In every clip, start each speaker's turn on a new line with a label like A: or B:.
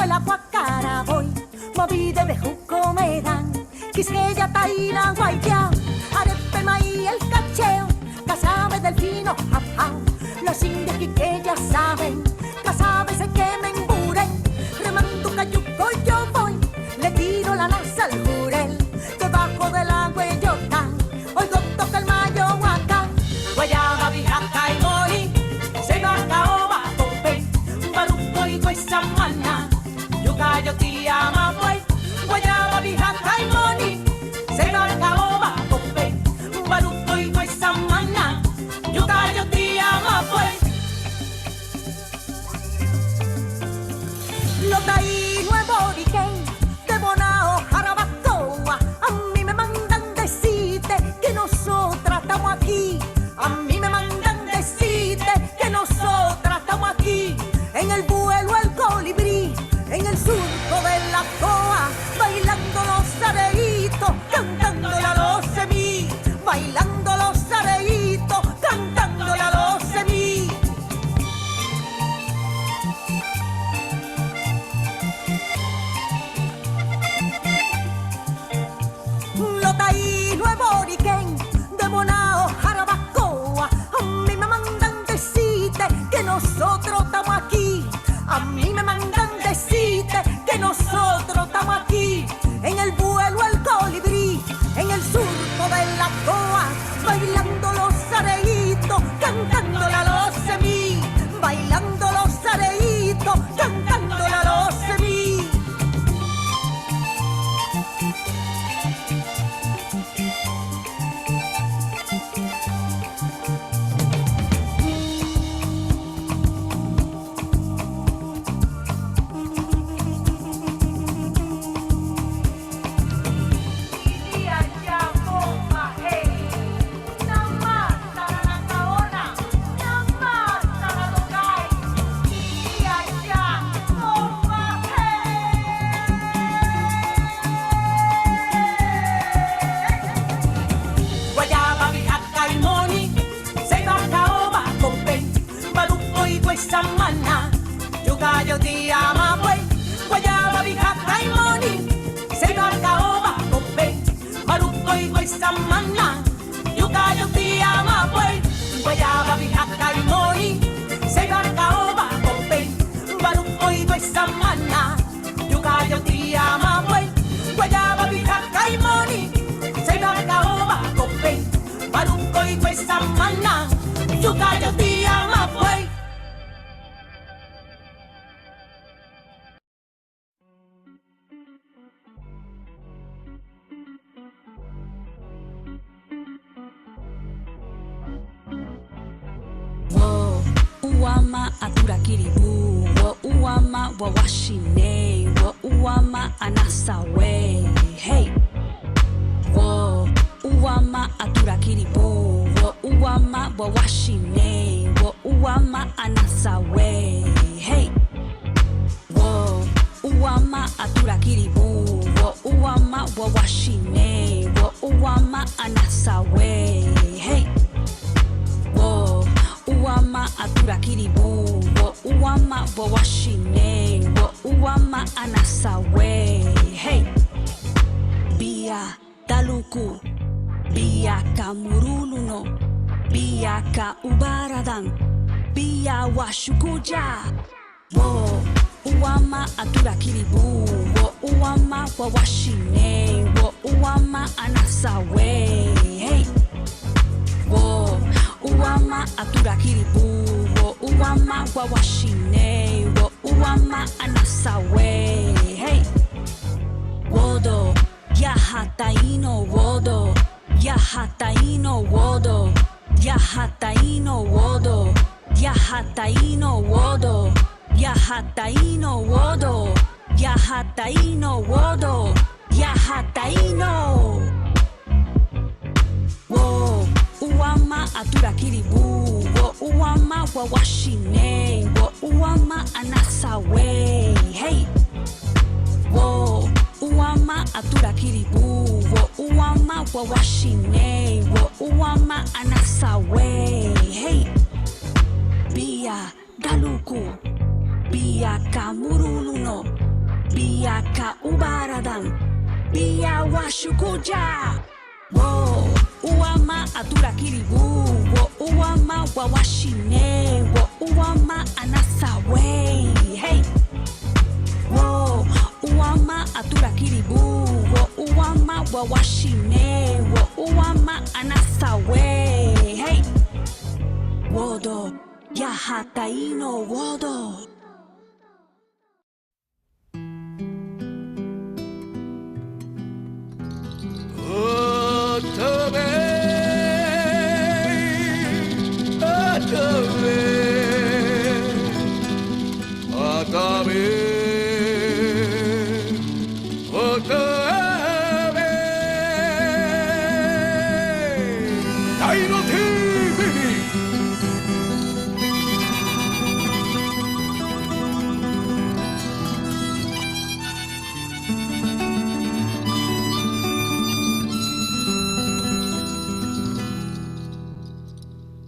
A: la guacara voy, moví de bejuco me dan, quisqueya, taina, guayá, arepe, maíz, el cacheo, casabe del fino, japao, los indios que ya saben, casabe se quemen buren, remando cayuco yo voy, le tiro la nasa al jurel, debajo del agua yo tan, oigo toca el mayo acá, guayaba, bijaca y mori, se va caoba, tope, baruco y cuesta mana, yuca yo tía ma voy, guayaba, bijaca y mori, se va caoba, tope, baruco y cuesta mana, yuca yo tía ma voy. Lo taí nuevo origen, de Bonao, Jarabacoa, a mí me mandan decirte que nosotras estamos aquí, a mí me mandan decirte que nosotras estamos aquí, en el vuelo el colibrí, en el surco de la coa, bailando los areitos, cantándole a los semí, bailando los areitos, cantándole a los semí. Lo taí nuevo origen, de Bonao, Jarabacoa, a mí me mandan decirte que nosotros estamos aquí, a mí me mandan decirte que nosotros estamos aquí, en el vuelo el colibrí, en el surco de la coa, bailando los areitos, cantándole a los semí, bailando los areitos, cantándole a los semí. Guayaba, bijaca y moni, se va caoba, compe, baruco y cuesta mana, yuca yo tía ma voy, guayaba, bijaca y moni, se va caoba, compe, baruco y cuesta mana, yuca yo tía ma voy, guayaba, bijaca y moni, se va caoba, compe, baruco y cuesta mana, yuca yo tía ma voy, guayaba, bijaca y moni, se va caoba, compe, baruco y cuesta mana, yuca yo tía ma voy.
B: Wo uama atura kiribu, wo uama wawashine, wo uama anasawe. Hey, wo uama atura kiribu, wo uama wawashine, wo uama anasawe. Hey, wo uama atura kiribu, wo uama wawashine, wo uama anasawe. Hey, wo uama atura kiribu, wo uama wawashine, wo uama anasawe. Hey, bia taluku, bia kamuruluno, bia ka ubaradan, bia washukuja. Wo uama atura kiribu, wo uama wawashine, wo uama anasawe. Hey, wo uama atura kiribu, wo uama wawashine, wo uama anasawe. Hey, wodo yaha taino wodo, yaha taino wodo, yaha taino wodo, yaha taino wodo, yaha taino wodo, yaha taino wodo, yaha taino. Wo uama atura kiribu, wo uama wawashine, wo uama anasawe. Hey, wo uama atura kiribu, wo uama wawashine, wo uama anasawe. Hey, bia galuku, bia kamuruluno, Biaka ubaradan, Bia washukuja. Wo, uama atura kiribu. Wo, uama wawashine. Wo, uama anasawe. Hey. Wo, uama atura kiribu. Wo, uama wawashine. Wo, uama anasawe. Hey. Wodo, yaha taino wodo.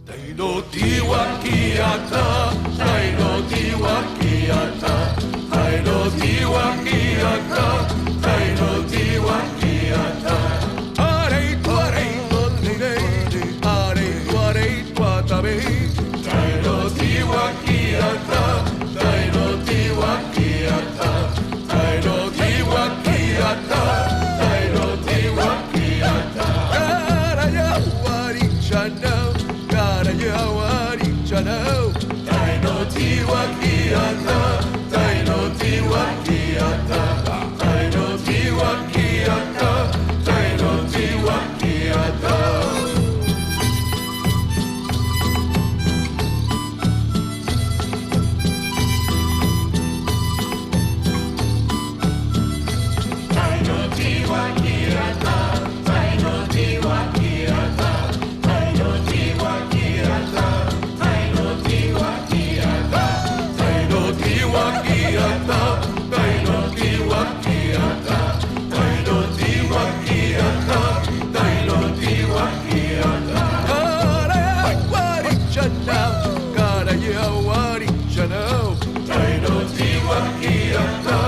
C: Taino tiwakiata, Taino tiwakiata, Taino tiwakiata, Taino tiwakiata. Are tuare tolide, are tuare tuatabe. Taino tiwakiata, Taino tiwakiata, Taino tiwakiata, Taino tiwakiata. Karaya warichana. Taino tiwakiata, Taino tiwakiata, Taino tiwakiata, Taino tiwakiata. Taino tiwakiata, Taino tiwakiata, Taino tiwakiata. Taino tiwakiata, Taino tiwakiata, Taino tiwakiata, Taino tiwakiata, Taino tiwakiata. Karaya warichana, karaya warichana. Taino tiwakiata,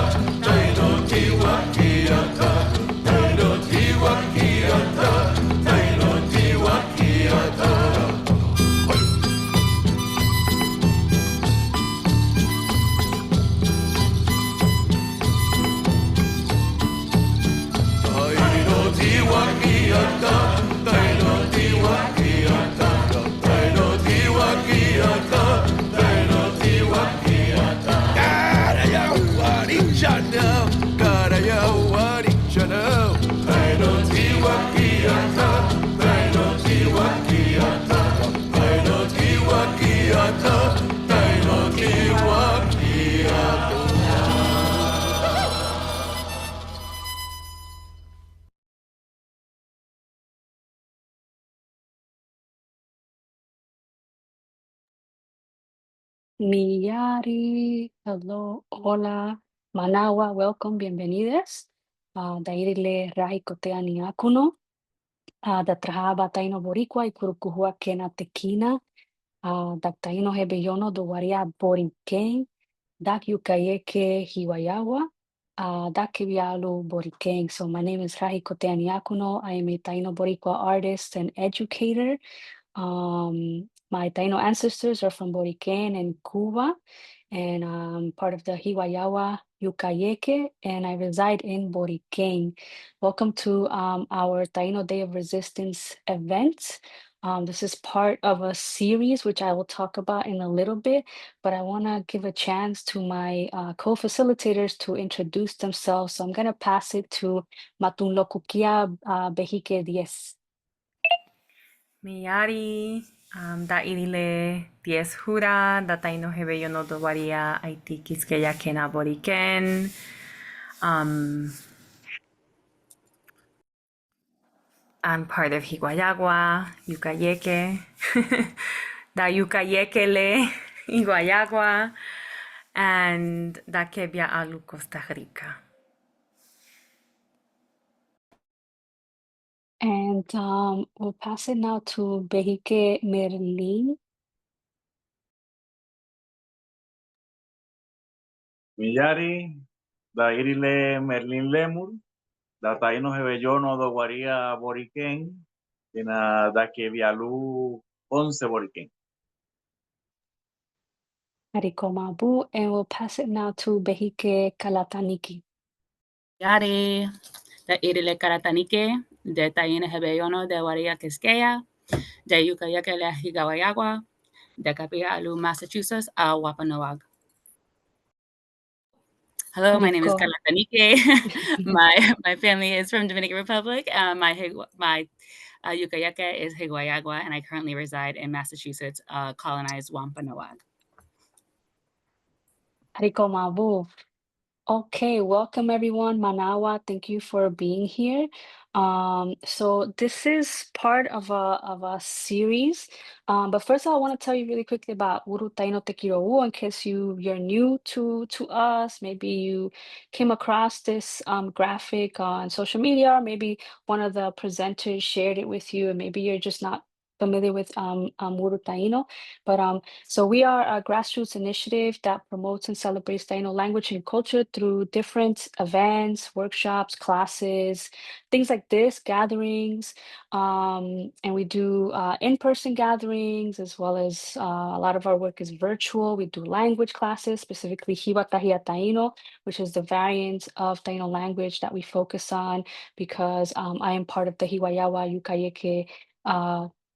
C: Taino tiwakiata, Taino tiwakiata, Taino tiwakiata. Taino tiwakiata, Taino tiwakiata, Taino tiwakiata, Taino tiwakiata. Karaya warichana, karaya warichana. Taino tiwakiata, Taino tiwakiata, Taino tiwakiata, Taino tiwakiata.
B: Miyari, hello, hola, Manawa, welcome, bienvenidos. Dairile Rahikotea Niaku'no, da Trahaba Taino Boricua y Kurukuhua Kena Tequina, da Taino Hebeyono do Waria Boriken, Dak Yukayeke Hiwayawa, Dak Kibialu Boriken. So my name is Rahikotea Niaku'no. I am a Taino Boricua artist and educator. My Taino ancestors are from Boriken and Cuba, and I'm part of the Hiwayawa Yukayeke, and I reside in Boriken. Welcome to our Taino Day of Resistance event. This is part of a series which I will talk about in a little bit, but I want to give a chance to my co-facilitators to introduce themselves. So I'm going to pass it to Matunlokukia Behike 10.
D: Miyari, da irile 10 jura, da taino hebeyo no dovaria aiti kiskeya kena boriken. I'm part of Higuayagua, Yukayeke, da Yukayekele, Higuayagua, and da Kebya Alu, Costa Rica.
B: And we'll pass it now to Behike Merlin.
E: Miyari, da irile Merlin Lemur, da Taino Hebellono do Guaría Boriquén, y da que Vialú 11 Boriquén.
B: Ariko Mabu, and we'll pass it now to Behike Kalataniki.
F: Yare, da irile Karatanike, de Taina Hebellono de Guaría Quisqueya, de Yucayaka la Higawayagua, de Capialu, Massachusetts, a Wampanoag. Hello, my name is
B: Ariko.
F: Carla Tanike. my family is from Dominican Republic. My Yucayaka is Higuayagua, and I currently reside in Massachusetts, colonized Wampanoag.
B: Ariko Mabu. Okay, welcome everyone. Manawa, thank you for being here. So this is part of a series. But first I want to tell you really quickly about Uru Taino Te Kirou in case you're new to us. Maybe you came across this graphic on social media, or maybe one of the presenters shared it with you, and maybe you're just not familiar with Uru Taino. But so we are a grassroots initiative that promotes and celebrates Taino language and culture through different events, workshops, classes, things like this, gatherings. And we do in-person gatherings as well as a lot of our work is virtual. We do language classes, specifically Hiwa Tahia Taino, which is the variant of Taino language that we focus on because I am part of the Hiwayawa Yukayeke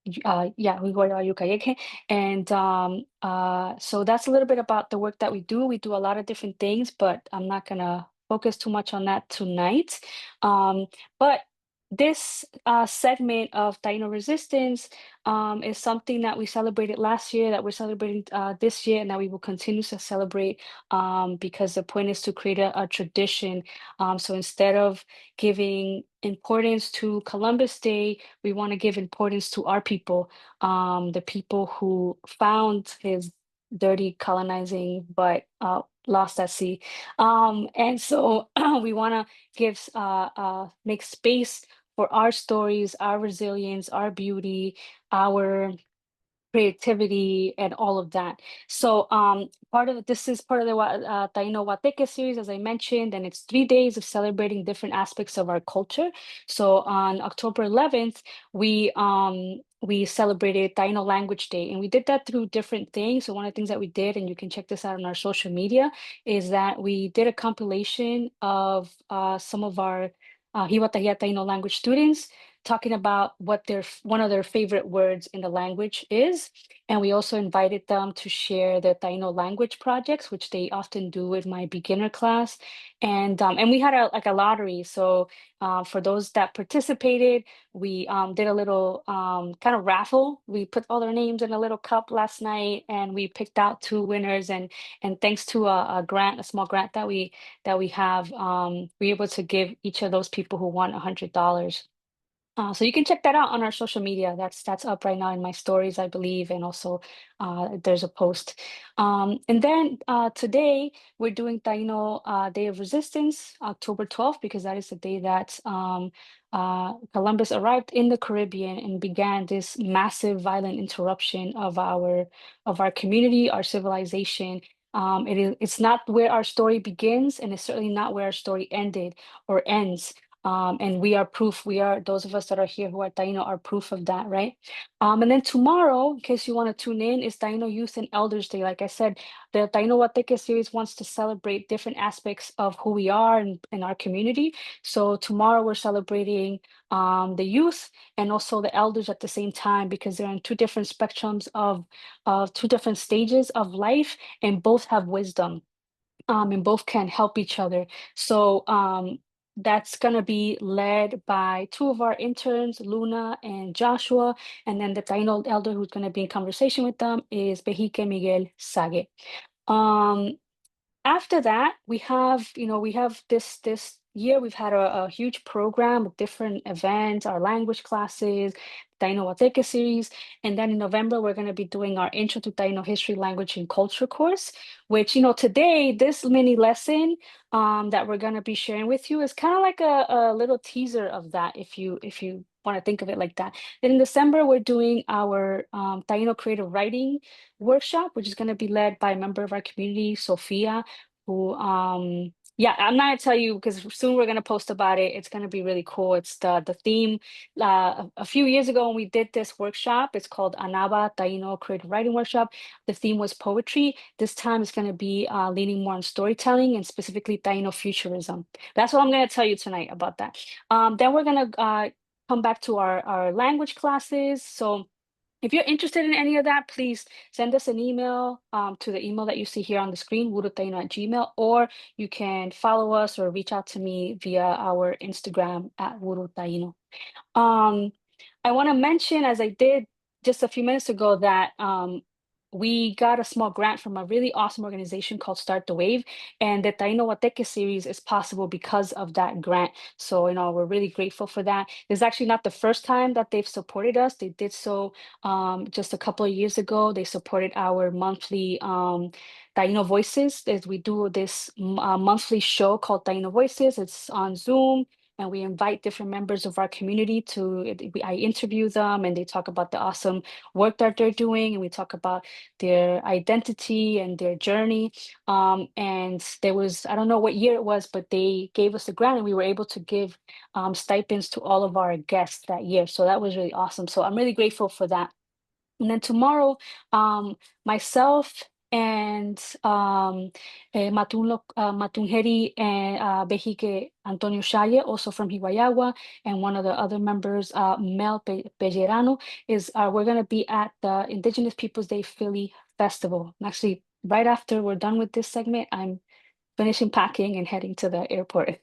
B: Yukayeke. And so that's a little bit about the work that we do. We do a lot of different things, but I'm not gonna focus too much on that tonight. But this segment of Taino Resistance is something that we celebrated last year, that we're celebrating this year, and that we will continue to celebrate because the point is to create a tradition. So instead of giving importance to Columbus Day, we want to give importance to our people, the people who found his dirty colonizing but lost at sea. And so we want to make space for our stories, our resilience, our beauty, our creativity, and all of that. So this is part of the Taino Wateke series, as I mentioned, and it's 3 days of celebrating different aspects of our culture. So on October 11th, we celebrated Taino Language Day, and we did that through different things. So one of the things that we did, and you can check this out on our social media, is that we did a compilation of some of our Hiwa Tahia Taino language students talking about what one of their favorite words in the language is. And we also invited them to share their Taino language projects, which they often do with my beginner class. And we had a lottery. So for those that participated, we did a little kind of raffle. We put all their names in a little cup last night, and we picked out 2 winners. And thanks to a small grant that we have, we were able to give each of those people who won $100. So you can check that out on our social media. That's up right now in my stories, I believe, and also there's a post. And then today we're doing Taino Day of Resistance, October 12th, because that is the day that Columbus arrived in the Caribbean and began this massive violent interruption of our community, our civilization. It's not where our story begins, and it's certainly not where our story ended or ends. And we are proof. Those of us that are here who are Taino are proof of that, right? And then tomorrow, in case you want to tune in, is Taino Youth and Elders Day. Like I said, the Taino Wateke series wants to celebrate different aspects of who we are in our community. So tomorrow we're celebrating the youth and also the elders at the same time, because they're in 2 different spectrums of 2 different stages of life, and both have wisdom. And both can help each other. So that's going to be led by 2 of our interns, Luna and Joshua. And then the Taino elder who's going to be in conversation with them is Behike Miguel Sage. After that, we have this year, we've had a huge program with different events, our language classes, Taino Wateke series. And then in November, we're going to be doing our Intro to Taino History, Language, and Culture course, which, today, this mini lesson that we're going to be sharing with you is kind of like a little teaser of that, if you want to think of it like that. Then in December, we're doing our Taino Creative Writing workshop, which is going to be led by a member of our community, Sophia, who Yeah, I'm not gonna tell you because soon we're gonna post about it. It's gonna be really cool. It's the theme. A few years ago when we did this workshop, it's called Anaba Taino Creative Writing Workshop. The theme was poetry. This time it's gonna be leaning more on storytelling and specifically Taino futurism. That's what I'm gonna tell you tonight about that. Then we're gonna come back to our language classes. So if you're interested in any of that, please send us an email to the email that you see here on the screen, wurutaino@gmail, or you can follow us or reach out to me via our Instagram at wurutaino. Um, I want to mention, as I did just a few minutes ago, that we got a small grant from a really awesome organization called Start the Wave, and the Taino Wateke series is possible because of that grant. So, we're really grateful for that. It's actually not the first time that they've supported us. They did so just a couple of years ago. They supported our monthly Taino Voices. As we do this monthly show called Taino Voices. It's on Zoom and we invite different members of our community I interview them and they talk about the awesome work that they're doing and we talk about their identity and their journey. And there was, I don't know what year it was, but they gave us a grant and we were able to give stipends to all of our guests that year. So that was really awesome. So I'm really grateful for that. And then tomorrow, myself and Matunheri and Behike Antonio Shaye, also from Hiwayagua, and one of the other members, Mel Pellerano, we're going to be at the Indigenous Peoples Day Philly Festival. And actually, right after we're done with this segment, I'm finishing packing and heading to the airport.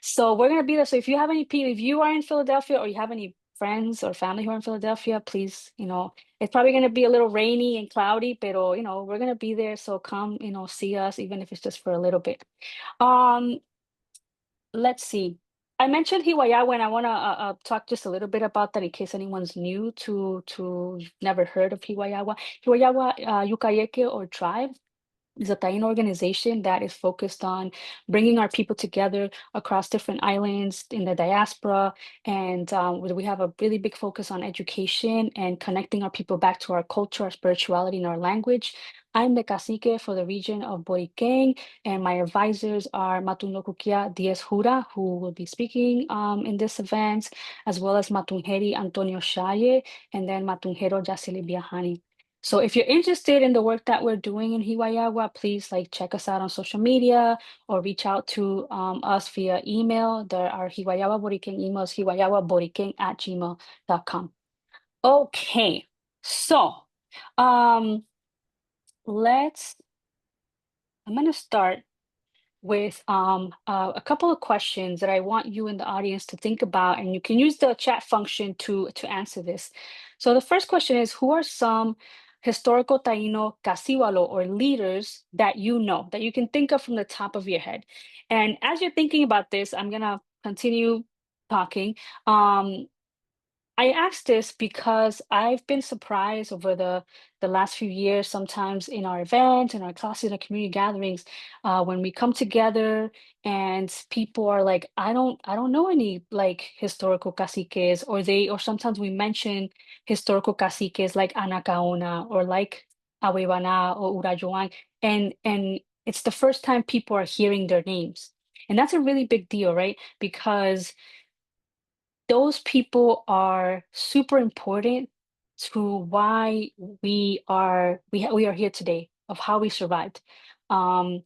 B: So we're gonna be there. So if you have if you are in Philadelphia or you have any friends or family who are in Philadelphia, please, it's probably gonna be a little rainy and cloudy, but we're gonna be there. So come, see us, even if it's just for a little bit. Let's see. I mentioned Hiwayawa, and I want to talk just a little bit about that in case anyone's new to never heard of Hiwayawa. Hiwayawa Yukayeke or tribe is a Taino organization that is focused on bringing our people together across different islands in the diaspora. And we have a really big focus on education and connecting our people back to our culture, our spirituality, and our language. I'm the cacique for the region of Boiqueng, and my advisors are Matunokukia Diaz Jura, who will be speaking in this event, as well as Matunheri Antonio Shaye, and then Matunhero Jacili Biahani. So if you're interested in the work that we're doing in Hiwayagua, please check us out on social media or reach out to us via email. Our Hiwayagua Boriken email is hiwayagua@gmail.com. Okay, so I'm gonna start with a couple of questions that I want you in the audience to think about, and you can use the chat function to answer this. So the first question is, who are some historical Taino Casiwalo or leaders that that you can think of from the top of your head? And as you're thinking about this, I'm gonna continue talking. I asked this because I've been surprised over the last few years, sometimes in our events, in our classes, in our community gatherings, when we come together and people are like, I don't know any historical caciques, or sometimes we mention historical caciques like Anacaona or like Awebana or Urajuan, and it's the first time people are hearing their names. And that's a really big deal, right? Because those people are super important to why we are here today, of how we survived. So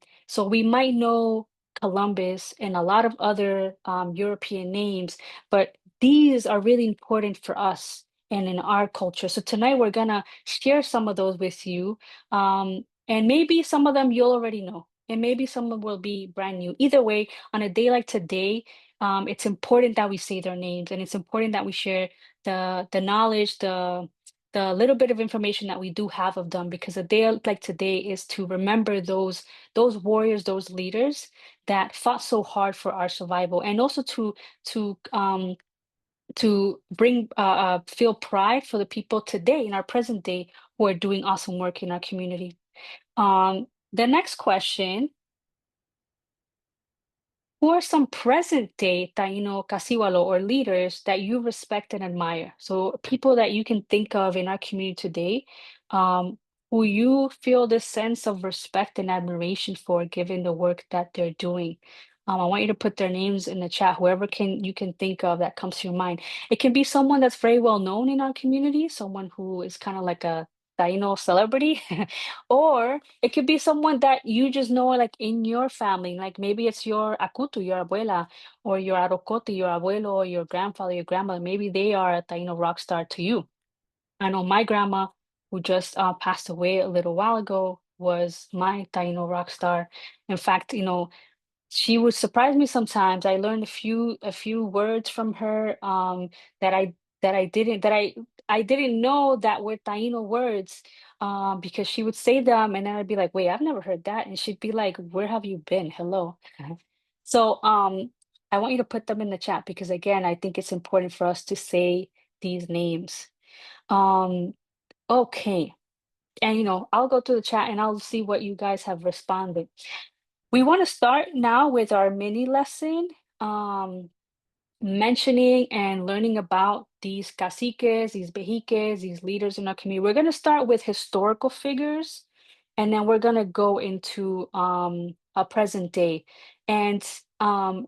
B: we might know Columbus and a lot of other European names, but these are really important for us and in our culture. So tonight we're gonna share some of those with you, and maybe some of them you'll already know, and maybe some of them will be brand new. Either way, on a day like today, it's important that we say their names, and it's important that we share the knowledge, the little bit of information that we do have of them, because a day like today is to remember those warriors, those leaders that fought so hard for our survival, and also to um to bring feel pride for the people today in our present day who are doing awesome work in our community. The next question: who are some present day Taino Kasiwalo or leaders that you respect and admire? So people that you can think of in our community today, who you feel this sense of respect and admiration for, given the work that they're doing. I want you to put their names in the chat, whoever you can think of that comes to your mind. It can be someone that's very well known in our community, someone who is kind of like a Taino celebrity, or it could be someone that you just know, like in your family, like maybe it's your akutu, your abuela, or your arokote, your abuelo, or your grandfather, your grandmother. Maybe they are a Taino rock star to you. I know my grandma, who just passed away a little while ago, was my Taino rock star. In fact, she would surprise me sometimes. I learned a few words from her that I didn't know that were Taino words, because she would say them and then I'd be like, wait, I've never heard that. And she'd be like, where have you been? Hello. So I want you to put them in the chat because again, I think it's important for us to say these names. Um, okay. And I'll go to the chat and I'll see what you guys have responded. We want to start now with our mini lesson, mentioning and learning about these caciques, these bejiques, these leaders in our community. We're going to start with historical figures, and then we're going to go into a present day. And the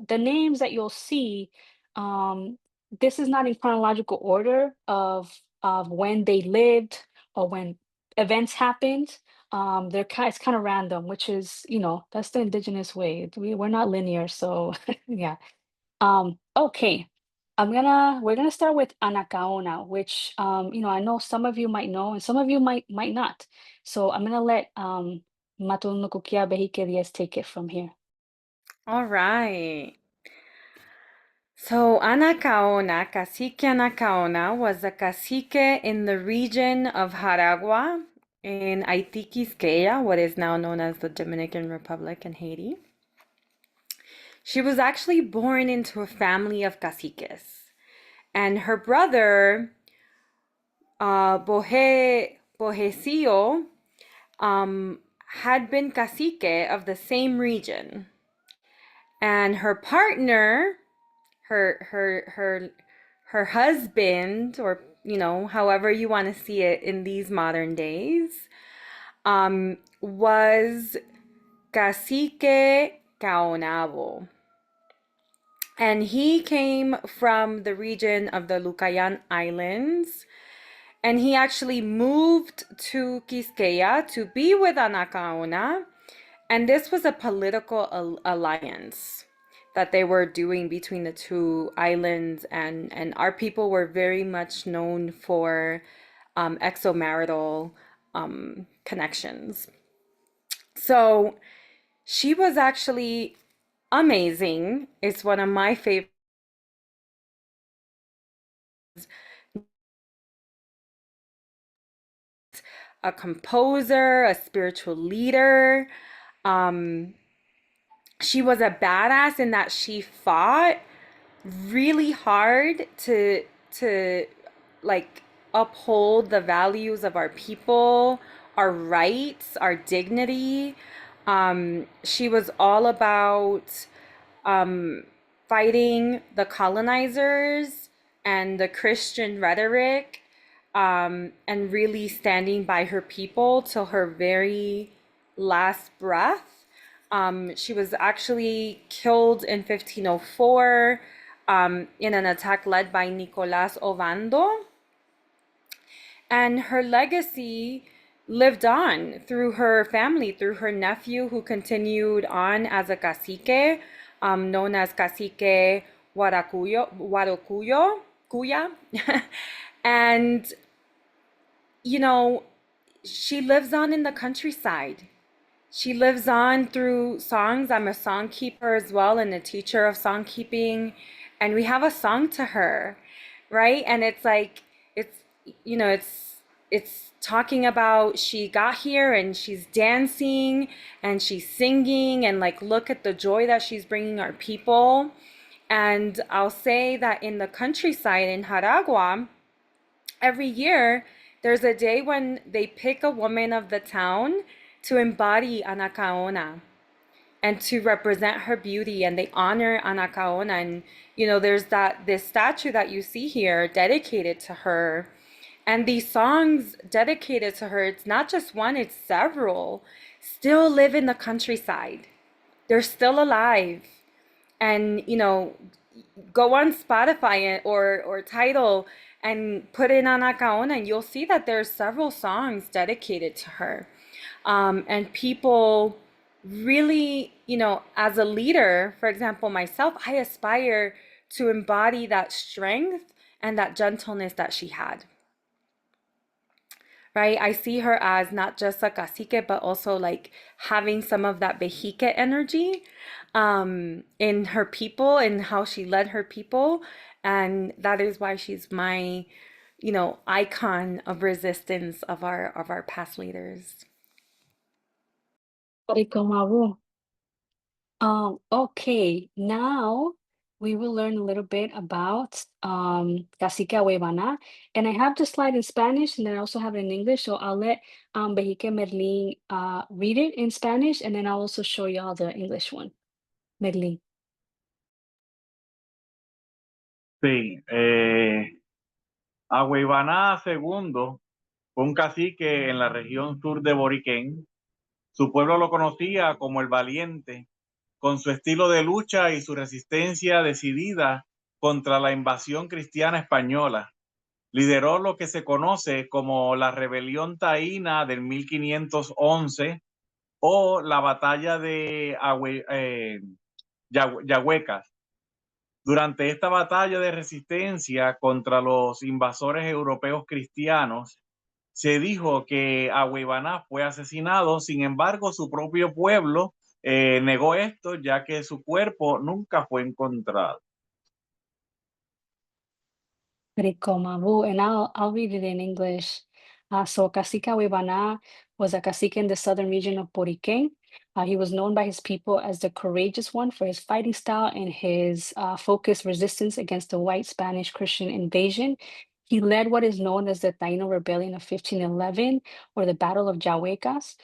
B: names that you'll see, this is not in chronological order of when they lived or when events happened. It's kind of random, which is, that's the indigenous way. We're not linear, so yeah. Okay. We're gonna start with Anacaona, which I know some of you might know and some of you might not. So I'm gonna let Matunukukia Behike Diaz take it from here.
D: All right. So Anacaona, Cacique Anacaona, was a cacique in the region of Jaragua in Haití, Quisqueya, what is now known as the Dominican Republic and Haiti. She was actually born into a family of caciques. And her brother, Bohecillo, had been cacique of the same region. And her partner, her husband, or however you want to see it in these modern days, was Cacique Caonabo. And he came from the region of the Lucayan Islands. And he actually moved to Quisqueya to be with Anacaona. And this was a political alliance that they were doing between the two islands. And our people were very much known for exomarital connections. So she was actually amazing. It's one of my favorite. A composer, a spiritual leader. She was a badass in that she fought really hard to like uphold the values of our people, our rights, our dignity. She was all about fighting the colonizers and the Christian rhetoric, and really standing by her people till her very last breath. She was actually killed in 1504 in an attack led by Nicolás Ovando. And her legacy lived on through her family, through her nephew, who continued on as a cacique, known as Cacique Cuya. And, she lives on in the countryside. She lives on through songs. I'm a song keeper as well and a teacher of song keeping. And we have a song to her, right? And it's like, it's talking about she got here and she's dancing and she's singing and like, look at the joy that she's bringing our people. And I'll say that in the countryside in Jaragua, every year, there's a day when they pick a woman of the town to embody Anacaona and to represent her beauty, and they honor Anacaona. And there's this statue that you see here dedicated to her. And these songs dedicated to her, it's not just one, it's several, still live in the countryside. They're still alive. And, go on Spotify or Tidal and put in Anacaona, and you'll see that there's several songs dedicated to her. And people really, as a leader, for example, myself, I aspire to embody that strength and that gentleness that she had. Right? I see her as not just a cacique, but also like having some of that Bejique energy in her people and how she led her people. And that is why she's my, icon of resistance of our past leaders.
B: Paricomabu. Okay, now we will learn a little bit about Cacique Ahuevana. And I have the slide in Spanish and then I also have it in English. So I'll let Bejique Merlin read it in Spanish and then I'll also show y'all the English one. Merlin.
E: Sí, Ahuevaná II fue un cacique en la región sur de Boriquén. Su pueblo lo conocía como el Valiente, con su estilo de lucha y su resistencia decidida contra la invasión cristiana española. Lideró lo que se conoce como la rebelión taína del 1511 o la batalla de Yahuecas. Durante esta batalla de resistencia contra los invasores europeos cristianos, se dijo que Ahuevaná fue asesinado. Sin embargo, su propio pueblo negó esto, ya que su cuerpo nunca fue encontrado.
B: Ricomabu, and I'll read it in English. So Cacique Ahuevana was a cacique in the southern region of Boriquén. He was known by his people as the Courageous One for his fighting style and his focused resistance against the white Spanish Christian invasion. He led what is known as the Taino Rebellion of 1511, or the Battle of Yahuecas.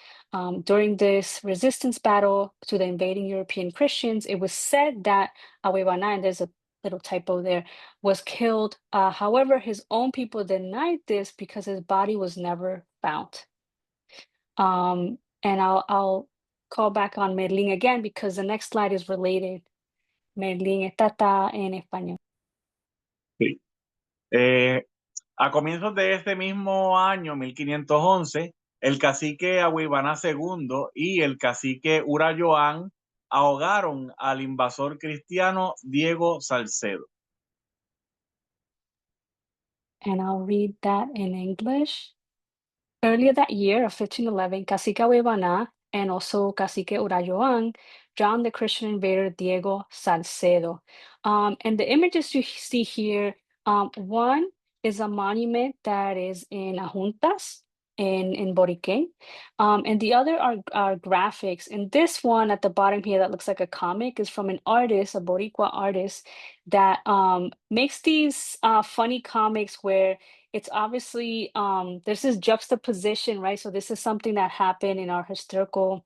B: During this resistance battle to the invading European Christians, it was said that Ahuevana, and there's a little typo there, was killed. However, his own people denied this because his body was never found. And I'll call back on Merlin again because the next slide is related. Merlin, está en español.
E: Sí. A comienzos de este mismo año, 1511, el cacique Ahuevaná II y el cacique Urayoán ahogaron al invasor cristiano Diego Salcedo.
B: And I'll read that in English. Earlier that year of 1511, Cacique Ahuevana and also Cacique Urayoan drowned the Christian invader Diego Salcedo. And the images you see here, one is a monument that is in Ajuntas in Boriquén, and the other are graphics. And this one at the bottom here that looks like a comic is from an artist, a Boricua artist, that makes these funny comics where it's obviously there's this juxtaposition, right? So this is something that happened in our historical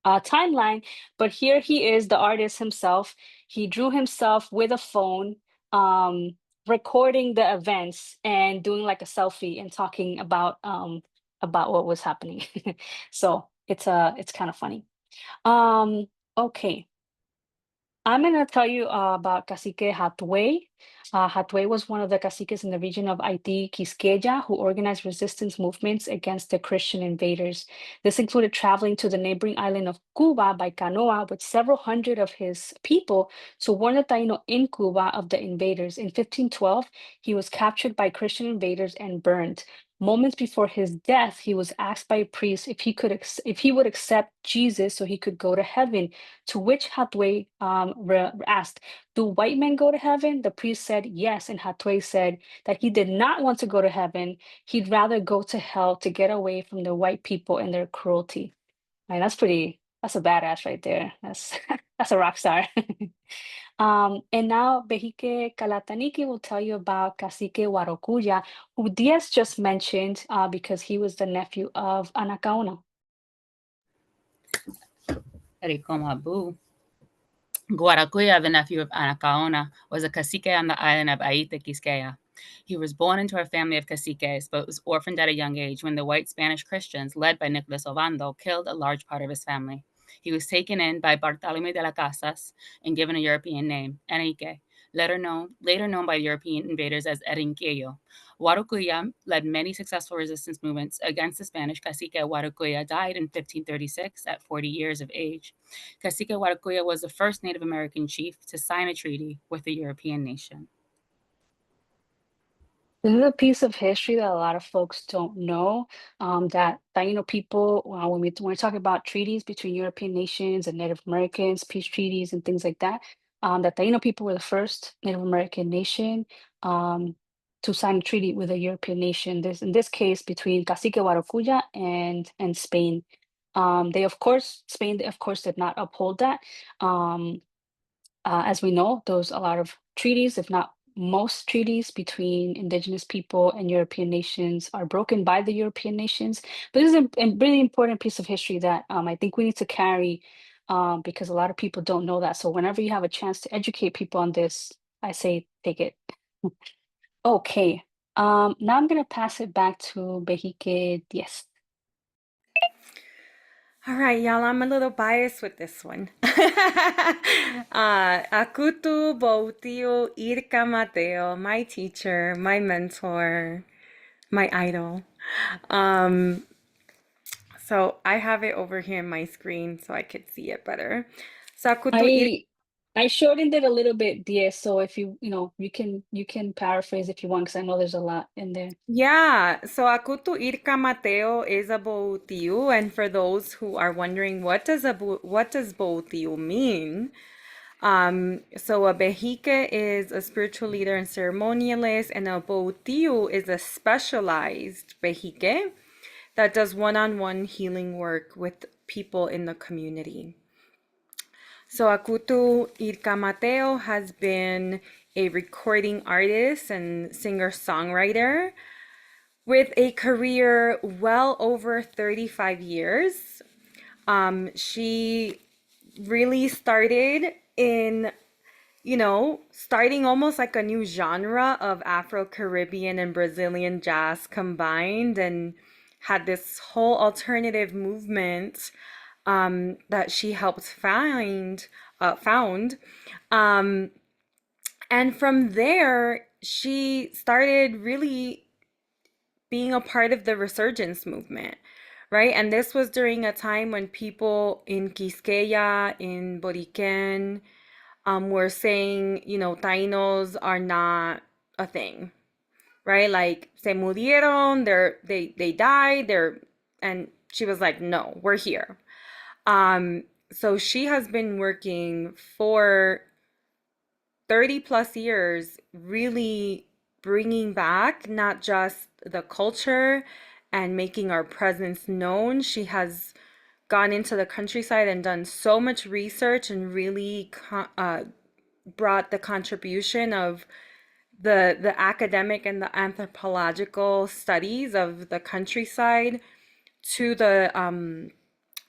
B: timeline, but here he is, the artist himself. He drew himself with a phone, recording the events and doing like a selfie and talking about what was happening. So it's kind of funny. Okay. I'm going to tell you about Cacique Hatue. Hatue was one of the caciques in the region of Haiti, Quisqueya, who organized resistance movements against the Christian invaders. This included traveling to the neighboring island of Cuba by canoa with several hundred of his people to warn the Taino in Cuba of the invaders. In 1512, he was captured by Christian invaders and burned. Moments before his death, he was asked by a priest if he would accept Jesus so he could go to heaven. To which Hatue asked, "Do white men go to heaven?" The priest said yes, and Hatue said that he did not want to go to heaven. He'd rather go to hell to get away from the white people and their cruelty. Right, that's a badass right there. That's a rock star. And now Bejique Calataniki will tell you about Cacique Huarocuya, who Diaz just mentioned because he was the nephew of Anacaona.
F: Ricomabu. Guaracuya, the nephew of Anacaona, was a cacique on the island of Aite, Quisqueya. He was born into a family of caciques, but was orphaned at a young age when the white Spanish Christians, led by Nicolas Ovando, killed a large part of his family. He was taken in by Bartolomé de las Casas and given a European name, Enrique, later known by European invaders as Erinquillo. Guarocuya led many successful resistance movements against the Spanish. Cacique Guarocuya died in 1536 at 40 years of age. Cacique Guarocuya was the first Native American chief to sign a treaty with a European nation.
B: This is a piece of history that a lot of folks don't know. That Taino people, when we talk about treaties between European nations and Native Americans, peace treaties and things like that, that Taino people were the first Native American nation to sign a treaty with a European nation. In this case, between Cacique Guaracuya and Spain. Spain, of course, did not uphold that. Um, as we know, there's a lot of treaties, if not most treaties between indigenous people and European nations are broken by the European nations. But this is a really important piece of history that I think we need to carry because a lot of people don't know that. So whenever you have a chance to educate people on this, I say take it. Okay. Now I'm going to pass it back to Behike Diez.
D: All right, y'all, I'm a little biased with this one. Akutu Boutiu Irka Mateo, my teacher, my mentor, my idol. So I have it over here in my screen so I could see it better. So Akutu
B: I shortened it a little bit, Diez. So if you can paraphrase if you want, because I know there's a lot in there.
D: Yeah, so Akutu Irka Mateo is a Boutiu, and for those who are wondering what does Boutiu mean? So a Behike is a spiritual leader and ceremonialist, and a Boutiu is a specialized Behike that does one-on-one healing work with people in the community. So Akutu Irka Mateo has been a recording artist and singer-songwriter with a career well over 35 years. She really started in, starting almost like a new genre of Afro-Caribbean and Brazilian jazz combined, and had this whole alternative movement that she helped found. And from there, she started really being a part of the resurgence movement, right? And this was during a time when people in Quisqueya, in Boriquen, were saying, Tainos are not a thing, right? Like, se murieron, they died, and she was like, no, we're here. So she has been working for 30 plus years, really bringing back not just the culture and making our presence known. She has gone into the countryside and done so much research and really brought the contribution of the academic and the anthropological studies of the countryside to the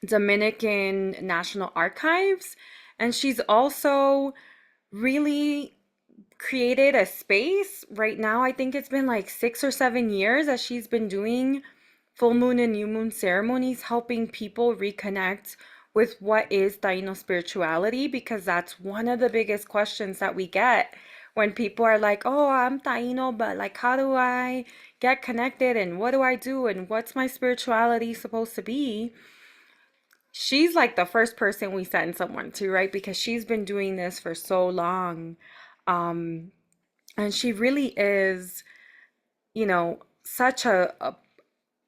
D: Dominican National Archives. And she's also really created a space right now. I think it's been like 6 or 7 years that she's been doing full moon and new moon ceremonies, helping people reconnect with what is Taino spirituality, because that's one of the biggest questions that we get when people are like, oh, I'm Taino, but like, how do I get connected, and what do I do, and what's my spirituality supposed to be? She's like the first person we send someone to, right? Because she's been doing this for so long. And she really is, such a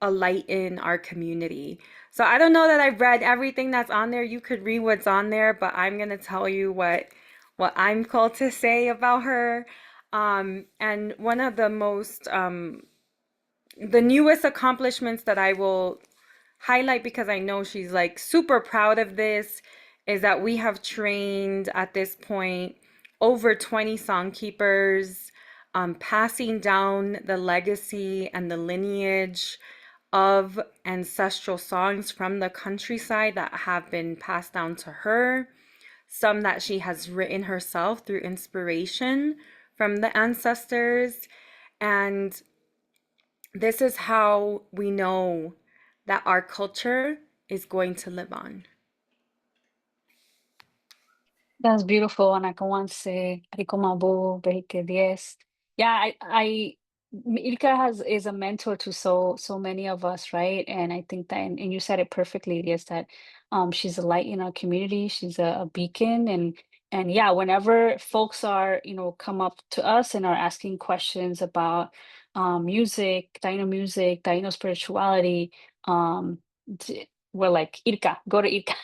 D: light in our community. So I don't know that I've read everything that's on there. You could read what's on there, but I'm gonna tell you what I'm called to say about her. And one of the the newest accomplishments that I will highlight, because I know she's like super proud of this, is that we have trained at this point over 20 songkeepers, passing down the legacy and the lineage of ancestral songs from the countryside that have been passed down to her, some that she has written herself through inspiration from the ancestors. And this is how we know that our culture is going to live on.
B: That's beautiful, Anacawanse, Ricomabo, Behike 10. Yeah, Ilka is a mentor to so many of us, right? And I think that, and you said it perfectly, yes, that she's a light in our community, she's a beacon, and yeah, whenever folks are, come up to us and are asking questions about music, Taino spirituality, we're like, Ilka, go to Ilka.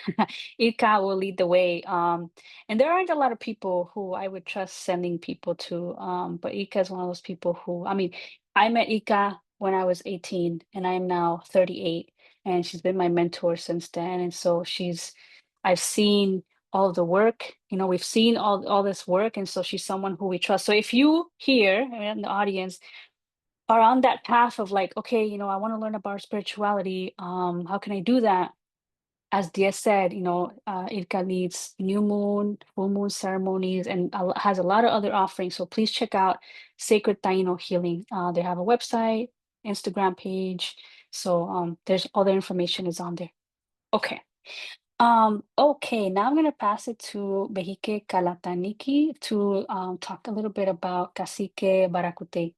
B: Ilka will lead the way. And there aren't a lot of people who I would trust sending people to. But Ika is one of those people who, I mean, I met Ika when I was 18 and I'm now 38, and she's been my mentor since then. And so I've seen all the work, we've seen all this work. And so she's someone who we trust. So if you here in the audience are on that path of like, okay, I want to learn about spirituality, how can I do that? As Dia said, Ilka leads new moon, full moon ceremonies, and has a lot of other offerings. So please check out Sacred Taino Healing. They have a website, Instagram page. So there's all the information is on there. Okay. Okay, now I'm gonna pass it to Behike Kalataniki to talk a little bit about Cacique Baracute.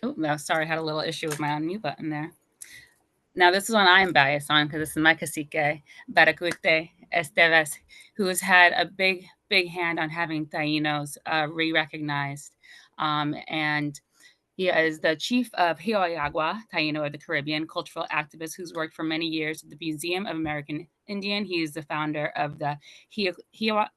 F: Oh, no, sorry, I had a little issue with my unmute button there. Now, this is one I'm biased on because this is my cacique, Baracute Esteves, who has had a big, big hand on having Tainos re-recognized. And he is the chief of Hiawatha Taino of the Caribbean, cultural activist who's worked for many years at the Museum of American Indian. He is the founder of the Hiawatha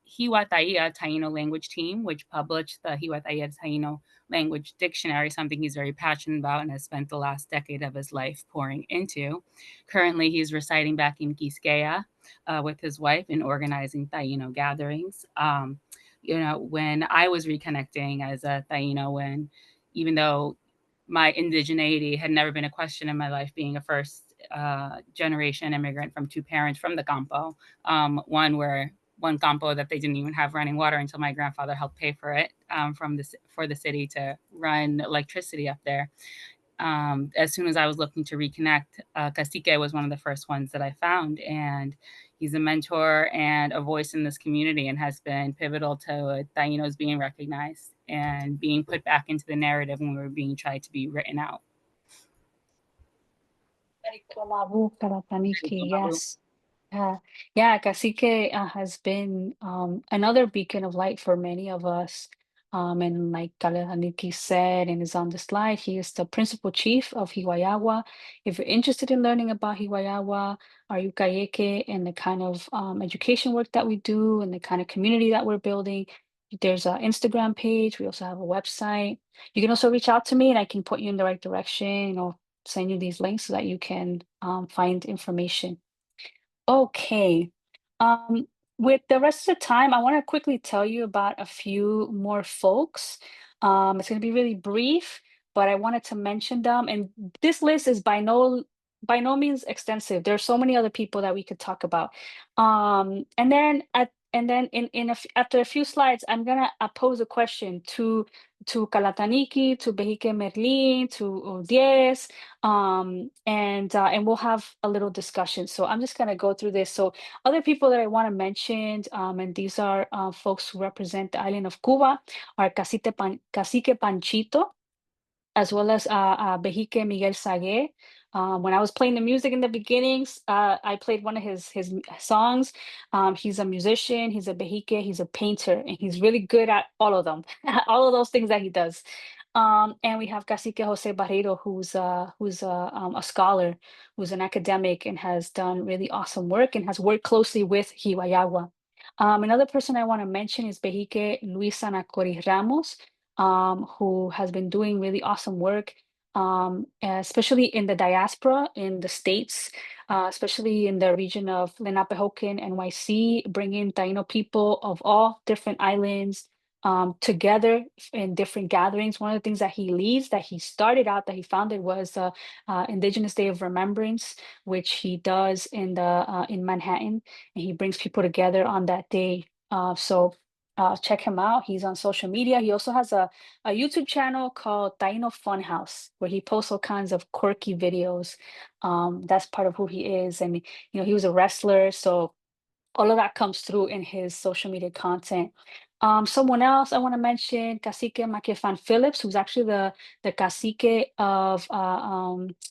F: Taino language team, which published the Hiawatha Taino language dictionary, something he's very passionate about and has spent the last decade of his life pouring into. Currently, he's residing back in Quisqueya with his wife and organizing Taino gatherings. When I was reconnecting as a Taino, even though my indigeneity had never been a question in my life, being a first generation immigrant from two parents from the Campo, one campo that they didn't even have running water until my grandfather helped pay for it for the city to run electricity up there. As soon as I was looking to reconnect, Cacique was one of the first ones that I found, and he's a mentor and a voice in this community and has been pivotal to Tainos being recognized and being put back into the narrative when we were being tried to be written out.
B: Yes. Yeah, Cacique has been another beacon of light for many of us. And like Kalehaniki said, and is on the slide, he is the principal chief of Hiwayagwa. If you're interested in learning about Hiwayagwa, our Yukayeke, and the kind of education work that we do and the kind of community that we're building, there's an Instagram page. We also have a website. You can also reach out to me and I can put you in the right direction, send you these links so that you can find information. Okay. Um, with the rest of the time, I want to quickly tell you about a few more folks. It's going to be really brief, but I wanted to mention them. And this list is by no means extensive. There are so many other people that we could talk about. And then after a few slides, I'm gonna pose a question to Kalataniki, to Behike Merlin, to Diez, and we'll have a little discussion. So I'm just gonna go through this. So other people that I want to mention, and these are folks who represent the island of Cuba, are Cacique Panchito, as well as Behike Miguel Sague. When I was playing the music in the beginnings, I played one of his songs. He's a musician, he's a Behike, he's a painter, and he's really good at all of them, all of those things that he does. And we have Cacique Jose Barreiro, who's a scholar, who's an academic, and has done really awesome work and has worked closely with Hiwayagua. Another person I want to mention is Behike Luis Anacori Ramos, who has been doing really awesome work, especially in the diaspora in the States, especially in the region of Lenapehoking, NYC, bringing Taino people of all different islands, together in different gatherings. One of the things that he leads, that he started out, that he founded, was the Indigenous Day of Remembrance, which he does in Manhattan, and he brings people together on that day. So check him out. He's on social media. He also has a YouTube channel called Taino Funhouse, where he posts all kinds of quirky videos. That's part of who he is, and he was a wrestler, so all of that comes through in his social media content. Someone else I want to mention, Cacique Maquefan Phillips, who's actually the cacique of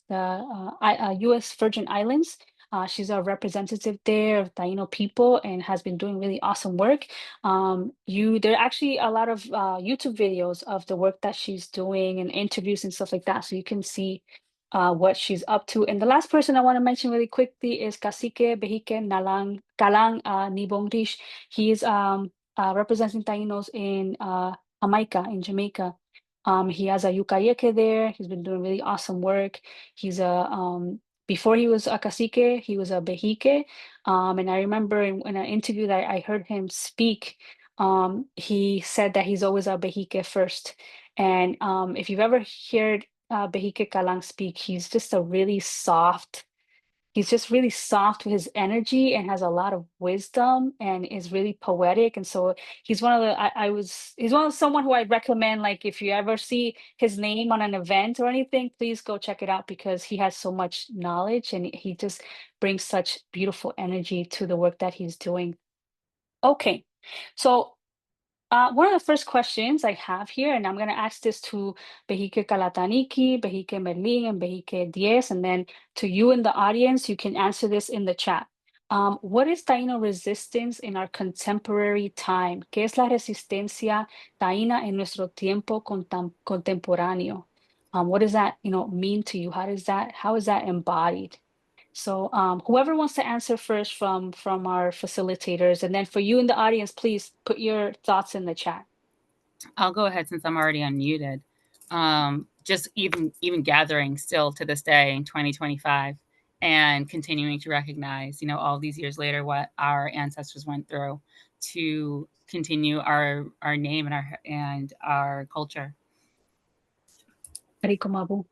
B: the U.S. Virgin Islands. She's a representative there of Taino people and has been doing really awesome work. There are actually a lot of YouTube videos of the work that she's doing and interviews and stuff like that, so you can see what she's up to. And the last person I want to mention really quickly is Cacique Behike Kalang Nibongrish. He is representing Tainos in Jamaica, he has a Yukayeke there. He's been doing really awesome work. He's before he was a cacique, he was a behike. And I remember in an interview that I heard him speak, he said that he's always a behike first. And if you've ever heard Behike Kalang speak, he's just really soft with his energy and has a lot of wisdom and is really poetic. And so he's one of someone who I'd recommend, like, if you ever see his name on an event or anything, please go check it out, because he has so much knowledge and he just brings such beautiful energy to the work that he's doing. Okay, so one of the first questions I have here, and I'm going to ask this to Behike Kalataniki, Behike Merlin, and Behike Diez, and then to you in the audience, you can answer this in the chat. What is Taino resistance in our contemporary time? ¿Qué es la resistencia taína en nuestro tiempo contemporáneo? What does that, mean to you? How is that embodied? So whoever wants to answer first from our facilitators, and then for you in the audience, please put your thoughts in the chat.
F: I'll go ahead since I'm already unmuted. Just even gathering still to this day in 2025 and continuing to recognize, all these years later, what our ancestors went through to continue our name and our culture.
B: Rico Mabu.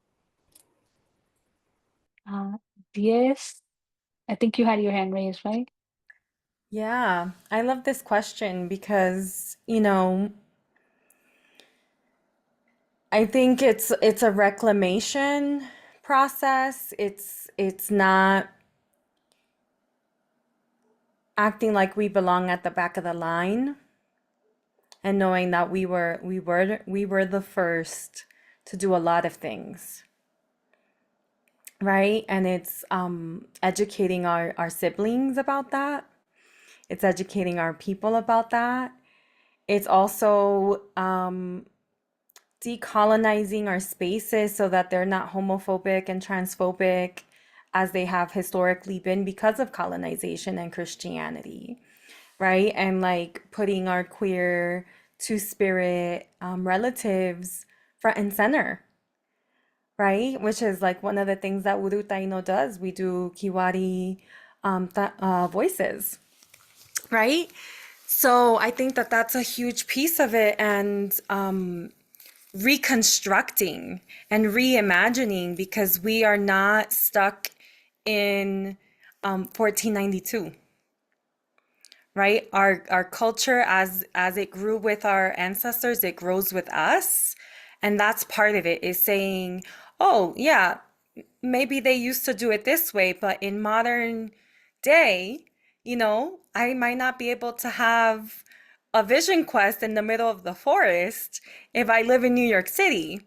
B: Yes, I think you had your hand raised, right?
D: Yeah, I love this question because, I think it's a reclamation process. It's not acting like we belong at the back of the line, and knowing that we were the first to do a lot of things. Right? And it's educating our siblings about that. It's educating our people about that. It's also decolonizing our spaces so that they're not homophobic and transphobic as they have historically been because of colonization and Christianity, right? And like putting our queer two-spirit relatives front and center, right? Which is like one of the things that Uru Taino does. We do Kiwari voices, right? So I think that that's a huge piece of it, and reconstructing and reimagining, because we are not stuck in 1492, right? Our culture, as it grew with our ancestors, it grows with us, and that's part of it, is saying, oh yeah, maybe they used to do it this way, but in modern day, I might not be able to have a vision quest in the middle of the forest if I live in New York City.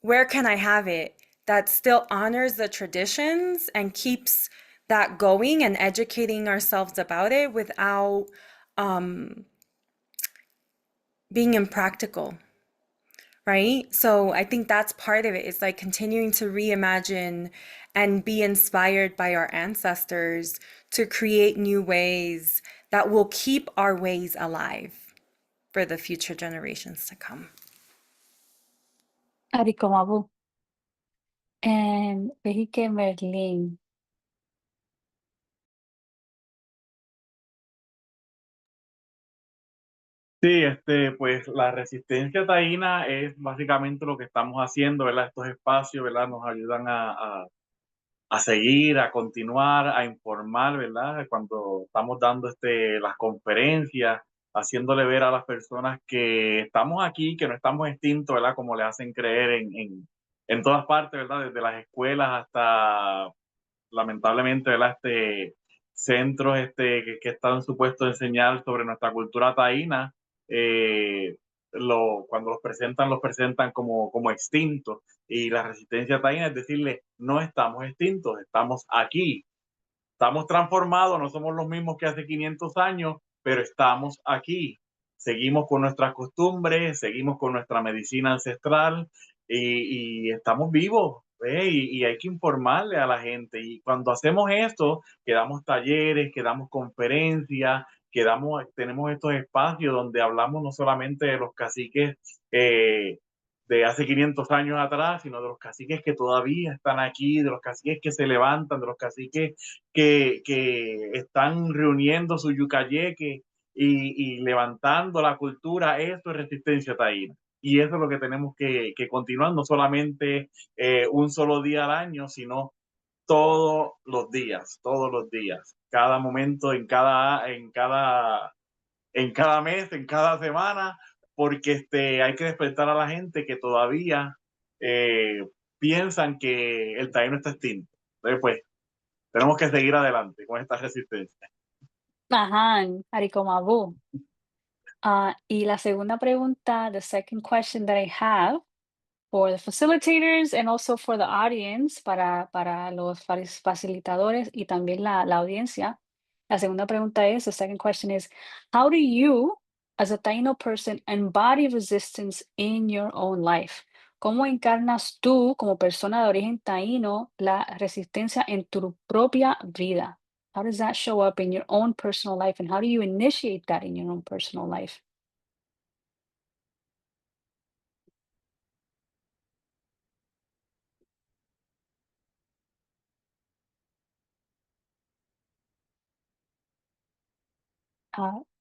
D: Where can I have it that still honors the traditions and keeps that going, and educating ourselves about it without being impractical, right? So I think that's part of it. It's like continuing to reimagine and be inspired by our ancestors to create new ways that will keep our ways alive for the future generations to come.
B: Rico Mabu. And Behike Merlin.
E: Sí, pues la resistencia taína es básicamente lo que estamos haciendo, ¿verdad? Estos espacios, ¿verdad? Nos ayudan a seguir, a continuar, a informar, ¿verdad? Cuando estamos dando las conferencias, haciéndole ver a las personas que estamos aquí, que no estamos extintos, ¿verdad? Como le hacen creer en todas partes, ¿verdad? Desde las escuelas hasta, lamentablemente, ¿verdad? Centros que están supuestos a enseñar sobre nuestra cultura taína, eh, cuando los presentan como extintos. Y la resistencia taína es decirle, no estamos extintos, estamos aquí, estamos transformados, no somos los mismos que hace 500 años, pero estamos aquí. Seguimos con nuestras costumbres, seguimos con nuestra medicina ancestral y estamos vivos. Y hay que informarle a la gente. Y cuando hacemos esto, que damos talleres, que damos conferencias, tenemos estos espacios donde hablamos no solamente de los caciques de hace 500 años atrás, sino de los caciques que todavía están aquí, de los caciques que se levantan, de los caciques que están reuniendo su yucayeque y levantando la cultura. Eso es resistencia taína. Y eso es lo que tenemos que continuar, no solamente un solo día al año, sino todos los días, cada momento, en cada mes, en cada semana, porque hay que despertar a la gente que todavía eh, piensan que el taíno está extinto. Entonces, pues, tenemos que seguir adelante con esta resistencia.
B: Ajá, Aricomabu. Y la segunda pregunta, the second question that I have for the facilitators and also for the audience, para los facilitadores y también la audiencia. La segunda pregunta es, the second question is, how do you, as a Taino person, embody resistance in your own life? ¿Cómo encarnas tú, como persona de origen taíno, la resistencia en tu propia vida? How does that show up in your own personal life, and how do you initiate that in your own personal life?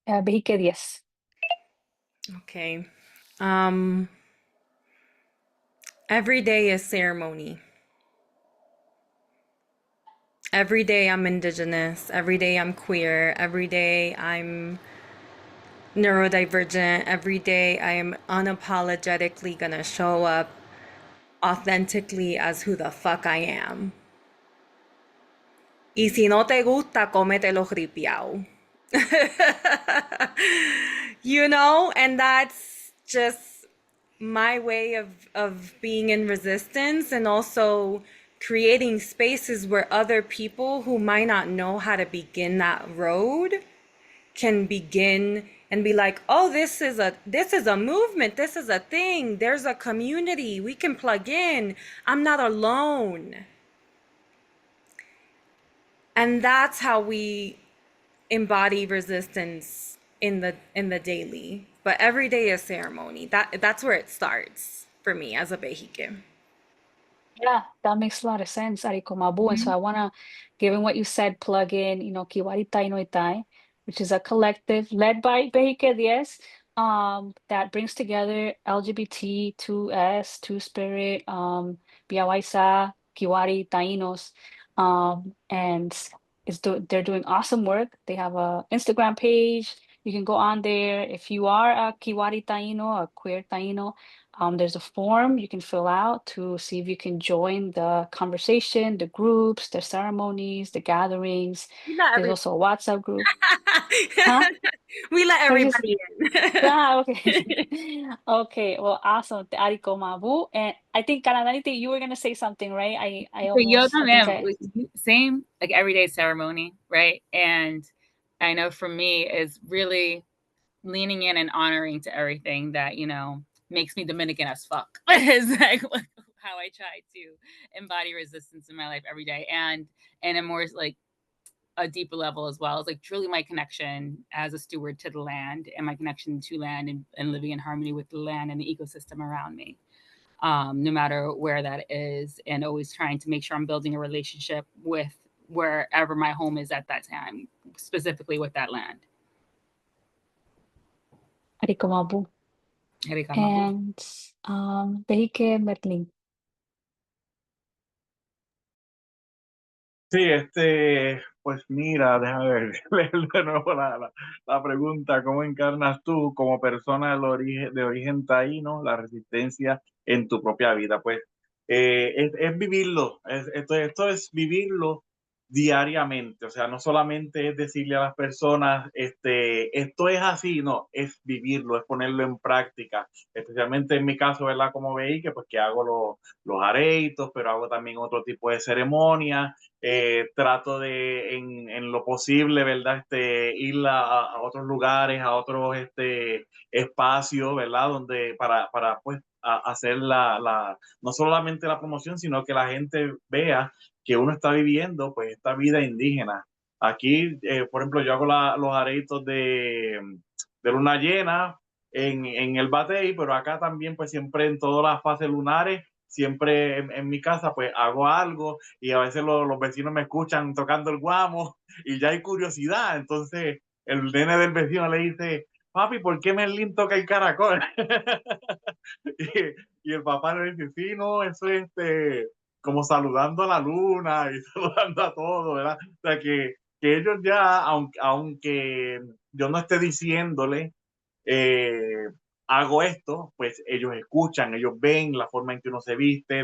B: Vejique 10.
D: Okay. Every day is ceremony. Every day I'm indigenous. Every day I'm queer. Every day I'm neurodivergent. Every day I am unapologetically gonna show up authentically as who the fuck I am. Y si no te gusta, cómetelo ripiao. You know, and that's just my way of being in resistance, and also creating spaces where other people who might not know how to begin that road can begin and be like, oh, this is a movement, this is a thing, there's a community, we can plug in, I'm not alone. And that's how we embody resistance in the daily. But every day is ceremony. That's where it starts for me as a Behique.
B: Yeah, that makes a lot of sense, Aricomabu. And so I want to, given what you said, plug in, Kiwari Taino Itai, which is a collective led by Behique Diez, that brings together LGBT, 2S, Two Spirit, Biawaisa, Kiwari Tainos, and they're doing awesome work. They have a Instagram page. You can go on there. If you are a Kiwari Taino, a queer Taino, there's a form you can fill out to see if you can join the conversation, the groups, the ceremonies, the gatherings.
D: We let
B: There's also a WhatsApp group. Huh?
D: We let
B: What did you say?
D: everybody in.
B: Okay. Okay. Well, awesome. Ariko Mabu. And I think, Kanadanite, you were gonna say something, right?
F: Same, like everyday ceremony, right? And I know for me is really leaning in and honoring to everything that, makes me Dominican as fuck. Is like how I try to embody resistance in my life every day. And a more like a deeper level as well. It's like truly my connection as a steward to the land, and my connection to land, and living in harmony with the land and the ecosystem around me. No matter where that is, and always trying to make sure I'm building a relationship with wherever my home is at that time, specifically with that land.
B: Arikomabu.
F: Erikamabu.
B: And Behike Merlin.
E: Sí, pues mira, déjame ver, leer de nuevo la pregunta, ¿cómo encarnas tú como persona de origen taíno la resistencia en tu propia vida? Pues es vivirlo, esto es vivirlo diariamente, o sea, no solamente es decirle a las personas, esto es así, no, es vivirlo, es ponerlo en práctica, especialmente en mi caso, ¿verdad? Como veí, que pues que hago los areitos, pero hago también otro tipo de ceremonias. Trato de, en lo posible, ¿verdad? Ir a otros lugares, a otros espacios, ¿verdad? Donde para pues, hacer no solamente la promoción, sino que la gente vea que uno está viviendo, pues, esta vida indígena. Aquí, por ejemplo, yo hago los areitos de luna llena en el batey, pero acá también, pues, siempre en todas las fases lunares, siempre en mi casa, pues, hago algo y a veces los vecinos me escuchan tocando el guamo y ya hay curiosidad. Entonces el nene del vecino le dice, papi, ¿por qué Merlín toca el caracol? y el papá le dice, sí, no, eso es como saludando a la luna y saludando a todo, ¿verdad? O sea que ellos ya, aunque yo no esté diciéndole, eh, hago esto, pues ellos escuchan, ellos ven la forma en que uno se viste,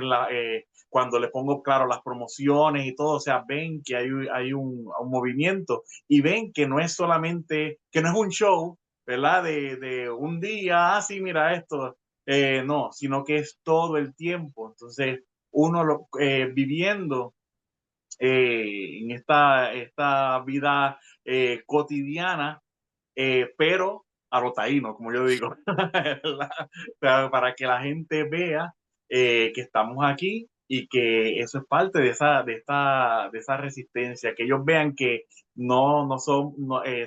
E: cuando le pongo claro las promociones y todo, o sea, ven que hay un movimiento y ven que no es solamente, que no es un show, ¿verdad? De un día, sí, mira esto, no, sino que es todo el tiempo. Entonces, uno viviendo en esta vida cotidiana, pero a lo taíno, como yo digo, para que la gente vea que estamos aquí y que eso es parte de esa resistencia, que ellos vean que no son,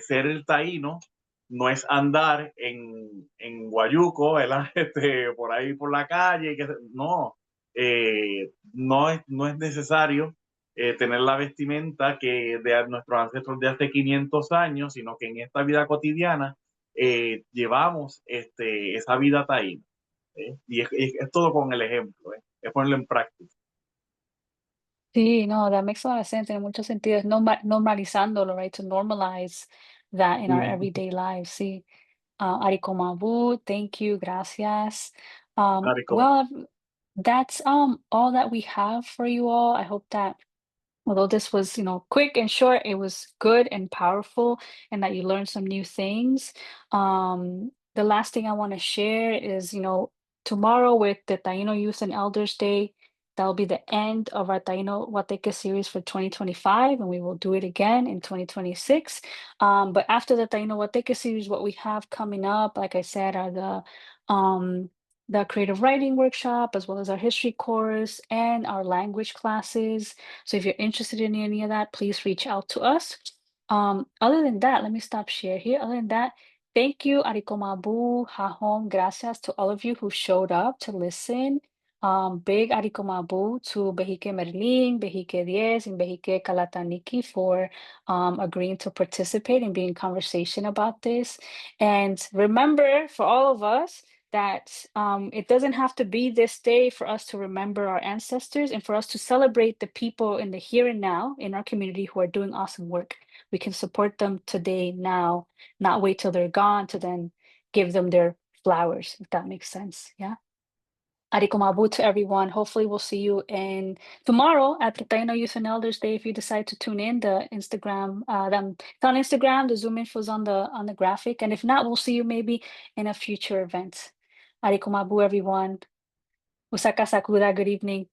E: ser el taíno no es andar en Guayuco, ¿verdad? Por ahí por la calle, no, no es necesario tener la vestimenta que de nuestros ancestros de hace 500 años, sino que en esta vida cotidiana llevamos esa vida taína. Y es todo con el ejemplo, es ponerlo en práctica.
B: Sí, no, that makes a lot of sense. Tiene mucho sentido. Es normalizándolo, right? To normalize that in our everyday lives. Sí. Arikomabu, thank you, gracias. Well, that's all that we have for you all. I hope that although this was, quick and short, it was good and powerful, and that you learned some new things. The last thing I want to share is, tomorrow with the Taino Youth and Elders Day, that'll be the end of our Taino Wateke series for 2025, and we will do it again in 2026. But after the Taino Wateke series, what we have coming up, like I said, are the creative writing workshop, as well as our history course and our language classes. So if you're interested in any of that, please reach out to us. Other than that, let me stop share here. Other than that, thank you, Arikomabu, Hahom, gracias to all of you who showed up to listen. Big Arikomabu to Behike Merlin, Behike Diez, and Behike Kalataniki for agreeing to participate and be in conversation about this. And remember, for all of us, that it doesn't have to be this day for us to remember our ancestors and for us to celebrate the people in the here and now in our community who are doing awesome work. We can support them today, now, not wait till they're gone to then give them their flowers, if that makes sense. Yeah. Arikomabu to everyone. Hopefully we'll see you in tomorrow at the Taino Youth and Elders Day if you decide to tune in. The Instagram, it's on Instagram, the Zoom info is on the graphic. And if not, we'll see you maybe in a future event. Arikomabu, everyone. Usaka Sakura, good evening.